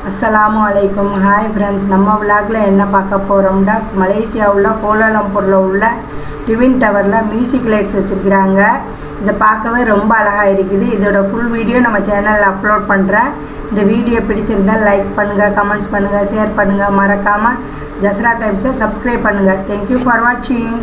அஸ்ஸலாமு அலைக்கும். Hi friends, நம்ம விளாகில் என்ன பார்க்க போகிறோம்னா, மலேசியாவில் கோலாலம்பூரில் உள்ள ட்வின் டவரில் மியூசிக் லைட்ஸ் வச்சுருக்கிறாங்க. இதை பார்க்கவே ரொம்ப அழகாக இருக்குது. இதோட ஃபுல் வீடியோ நம்ம சேனலில் அப்லோட் பண்ணுறேன். இந்த வீடியோ பிடிச்சிருந்தால் லைக் பண்ணுங்கள், கமெண்ட்ஸ் பண்ணுங்கள், ஷேர் பண்ணுங்கள். மறக்காமல் ஜஸ்ரா டைம்ஸை சப்ஸ்கிரைப் பண்ணுங்கள். தேங்க்யூ ஃபார் வாட்சிங்.